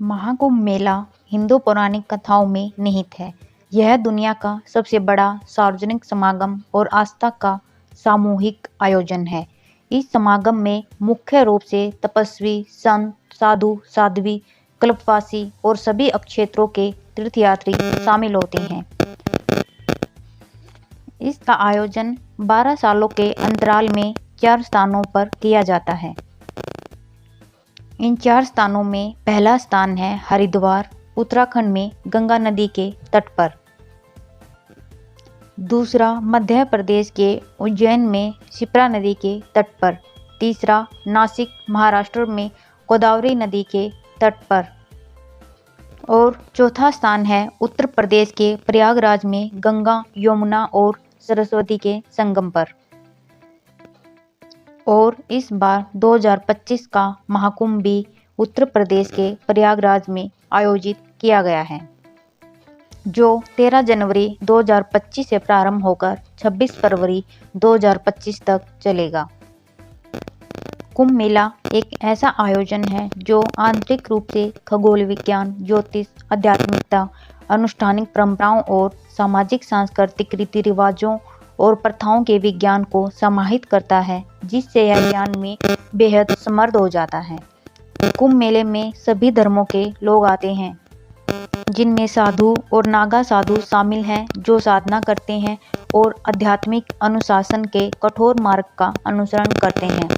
महाकुंभ मेला हिंदू पौराणिक कथाओं में निहित है। यह दुनिया का सबसे बड़ा सार्वजनिक समागम और आस्था का सामूहिक आयोजन है। इस समागम में मुख्य रूप से तपस्वी, संत, साधु, साध्वी, कल्पवासी और सभी क्षेत्रों के तीर्थयात्री शामिल होते हैं। इसका आयोजन 12 सालों के अंतराल में 4 स्थानों पर किया जाता है। इन 4 स्थानों में पहला स्थान है हरिद्वार, उत्तराखंड में गंगा नदी के तट पर। दूसरा मध्य प्रदेश के उज्जैन में शिप्रा नदी के तट पर। तीसरा नासिक, महाराष्ट्र में गोदावरी नदी के तट पर। और चौथा स्थान है उत्तर प्रदेश के प्रयागराज में गंगा, यमुना और सरस्वती के संगम पर। और इस बार 2025 का महाकुंभ भी उत्तर प्रदेश के प्रयागराज में आयोजित किया गया है, जो 13 जनवरी 2025 से प्रारंभ होकर 26 फरवरी 2025 तक चलेगा। कुंभ मेला एक ऐसा आयोजन है जो आंतरिक रूप से खगोल विज्ञान, ज्योतिष, आध्यात्मिकता, अनुष्ठानिक परंपराओं और सामाजिक सांस्कृतिक रीति रिवाजों और प्रथाओं के विज्ञान को समाहित करता है, जिससे यह ज्ञान में बेहद समृद्ध हो जाता है। कुंभ मेले में सभी धर्मों के लोग आते हैं, जिनमें साधु और नागा साधु शामिल हैं, जो साधना करते हैं और आध्यात्मिक अनुशासन के कठोर मार्ग का अनुसरण करते हैं।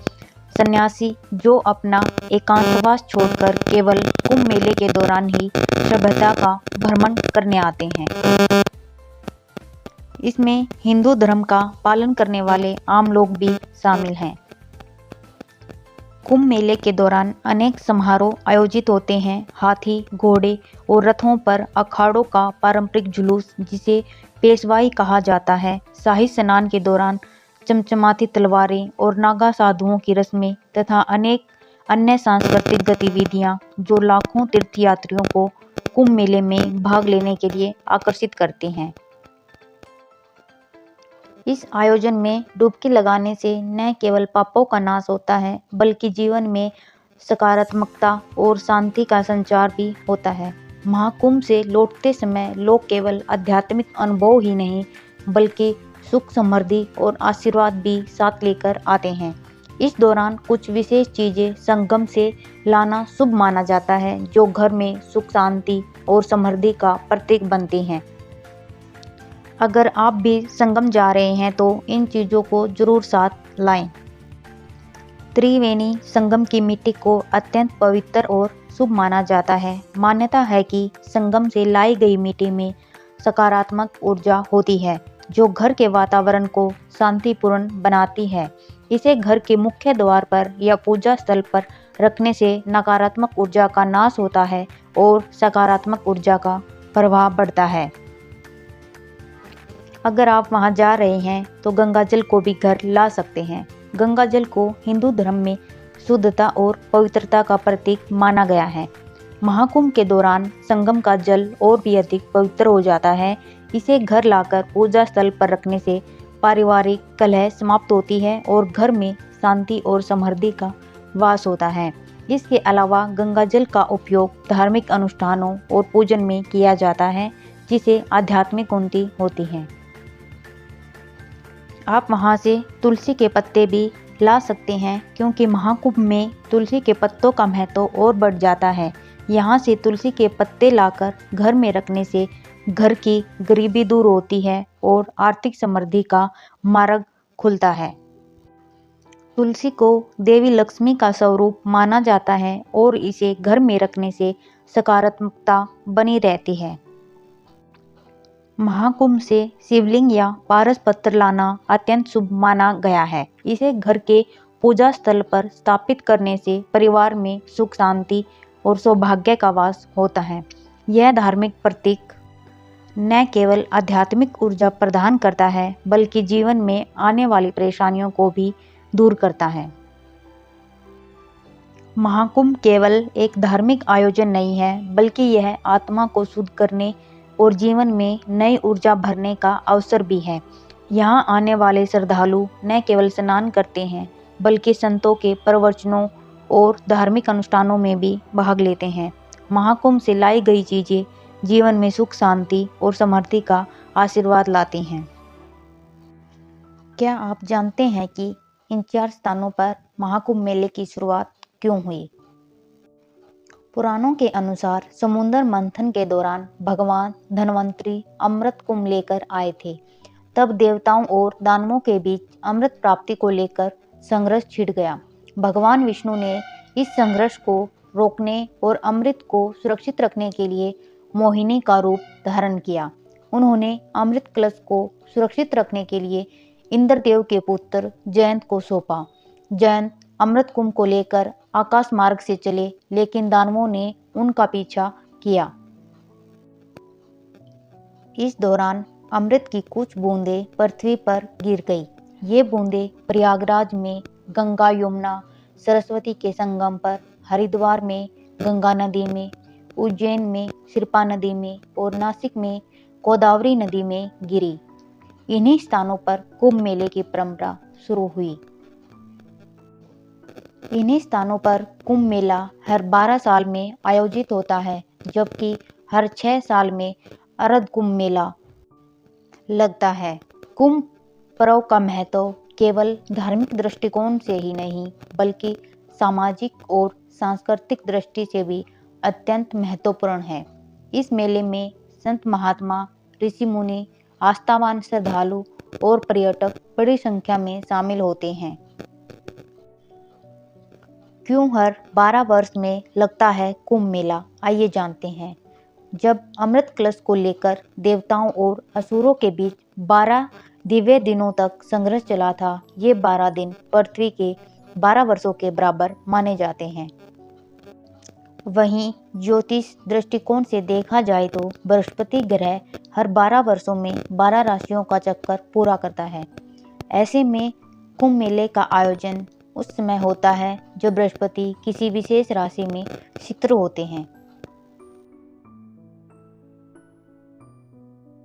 सन्यासी, जो अपना एकांतवास छोड़कर केवल कुंभ मेले के दौरान ही सभ्यता का भ्रमण करने आते हैं। इसमें हिंदू धर्म का पालन करने वाले आम लोग भी शामिल हैं। कुंभ मेले के दौरान अनेक समारोह आयोजित होते हैं। हाथी, घोड़े और रथों पर अखाड़ों का पारंपरिक जुलूस, जिसे पेशवाई कहा जाता है, शाही स्नान के दौरान चमचमाती तलवारें और नागा साधुओं की रस्में तथा अनेक अन्य सांस्कृतिक गतिविधियां, जो लाखों तीर्थयात्रियों को कुंभ मेले में भाग लेने के लिए आकर्षित करते हैं। इस आयोजन में डुबकी लगाने से न केवल पापों का नाश होता है, बल्कि जीवन में सकारात्मकता और शांति का संचार भी होता है। महाकुंभ से लौटते समय लोग केवल आध्यात्मिक अनुभव ही नहीं, बल्कि सुख, समृद्धि और आशीर्वाद भी साथ लेकर आते हैं। इस दौरान कुछ विशेष चीजें संगम से लाना शुभ माना जाता है, जो घर में सुख, शांति और समृद्धि का प्रतीक बनती हैं। अगर आप भी संगम जा रहे हैं तो इन चीज़ों को जरूर साथ लाएं। त्रिवेणी संगम की मिट्टी को अत्यंत पवित्र और शुभ माना जाता है। मान्यता है कि संगम से लाई गई मिट्टी में सकारात्मक ऊर्जा होती है, जो घर के वातावरण को शांतिपूर्ण बनाती है। इसे घर के मुख्य द्वार पर या पूजा स्थल पर रखने से नकारात्मक ऊर्जा का नाश होता है और सकारात्मक ऊर्जा का प्रभाव बढ़ता है। अगर आप वहां जा रहे हैं तो गंगाजल को भी घर ला सकते हैं। गंगाजल को हिंदू धर्म में शुद्धता और पवित्रता का प्रतीक माना गया है। महाकुंभ के दौरान संगम का जल और भी अधिक पवित्र हो जाता है। इसे घर लाकर पूजा स्थल पर रखने से पारिवारिक कलह समाप्त होती है और घर में शांति और समृद्धि का वास होता है। इसके अलावा गंगाजल का उपयोग धार्मिक अनुष्ठानों और पूजन में किया जाता है, जिसे आध्यात्मिक उन्नति होती है। आप वहां से तुलसी के पत्ते भी ला सकते हैं, क्योंकि महाकुंभ में तुलसी के पत्तों का महत्व और बढ़ जाता है। यहाँ से तुलसी के पत्ते लाकर घर में रखने से घर की गरीबी दूर होती है और आर्थिक समृद्धि का मार्ग खुलता है। तुलसी को देवी लक्ष्मी का स्वरूप माना जाता है और इसे घर में रखने से सकारात्मकता बनी रहती है। महाकुंभ से शिवलिंग या पारस पत्थर लाना अत्यंत शुभ माना गया है। इसे घर के पूजा स्थल पर स्थापित करने से परिवार में सुख, शांति और सौभाग्य का वास होता है। यह धार्मिक प्रतीक न केवल आध्यात्मिक ऊर्जा प्रदान करता है, बल्कि जीवन में आने वाली परेशानियों को भी दूर करता है। महाकुंभ केवल एक धार्मिक आयोजन नहीं है, बल्कि यह आत्मा को शुद्ध करने और जीवन में नई ऊर्जा भरने का अवसर भी है। यहाँ आने वाले श्रद्धालु न केवल स्नान करते हैं, बल्कि संतों के प्रवचनों और धार्मिक अनुष्ठानों में भी भाग लेते हैं। महाकुंभ से लाई गई चीजें जीवन में सुख, शांति और समृद्धि का आशीर्वाद लाती हैं। क्या आप जानते हैं कि इन 4 स्थानों पर महाकुंभ मेले की शुरुआत क्यों हुई? पुराणों के अनुसार समुद्र मंथन के दौरान भगवान धन्वंतरी अमृत कुंभ लेकर आए थे। तब देवताओं और दानवों के बीच अमृत प्राप्ति को लेकर संघर्ष छिड़ गया। भगवान विष्णु ने इस संघर्ष को रोकने और अमृत को सुरक्षित रखने के लिए मोहिनी का रूप धारण किया। उन्होंने अमृत कलश को सुरक्षित रखने के लिए इंद्रदेव के पुत्र जयंत को सौंपा। जयंत अमृत कुंभ को लेकर आकाश मार्ग से चले, लेकिन दानवों ने उनका पीछा किया। इस दौरान अमृत की कुछ बूंदें पृथ्वी पर गिर गई। ये बूंदें प्रयागराज में गंगा यमुना सरस्वती के संगम पर, हरिद्वार में गंगा नदी में, उज्जैन में शिप्रा नदी में और नासिक में गोदावरी नदी में गिरी। इन्हीं स्थानों पर कुंभ मेले की परंपरा शुरू हुई। इन्हीं स्थानों पर कुंभ मेला हर 12 साल में आयोजित होता है, जबकि हर 6 साल में अर्ध कुंभ मेला लगता है। कुंभ पर्व का महत्व केवल धार्मिक दृष्टिकोण से ही नहीं, बल्कि सामाजिक और सांस्कृतिक दृष्टि से भी अत्यंत महत्वपूर्ण है। इस मेले में संत महात्मा, ऋषि मुनि, आस्थावान श्रद्धालु और पर्यटक बड़ी संख्या में शामिल होते हैं। क्यों हर 12 वर्ष में लगता है कुंभ मेला? आइए जानते हैं। जब अमृत कलश को लेकर देवताओं और असुरों के बीच 12 दिव्य दिनों तक संघर्ष चला था, ये 12 दिन पृथ्वी के 12 वर्षों के बराबर माने जाते हैं। वहीं ज्योतिष दृष्टिकोण से देखा जाए तो बृहस्पति ग्रह हर 12 वर्षों में 12 राशियों का चक्कर पूरा करता है। ऐसे में कुंभ मेले का आयोजन उस समय होता है जब बृहस्पति किसी विशेष राशि में शिथिल होते हैं।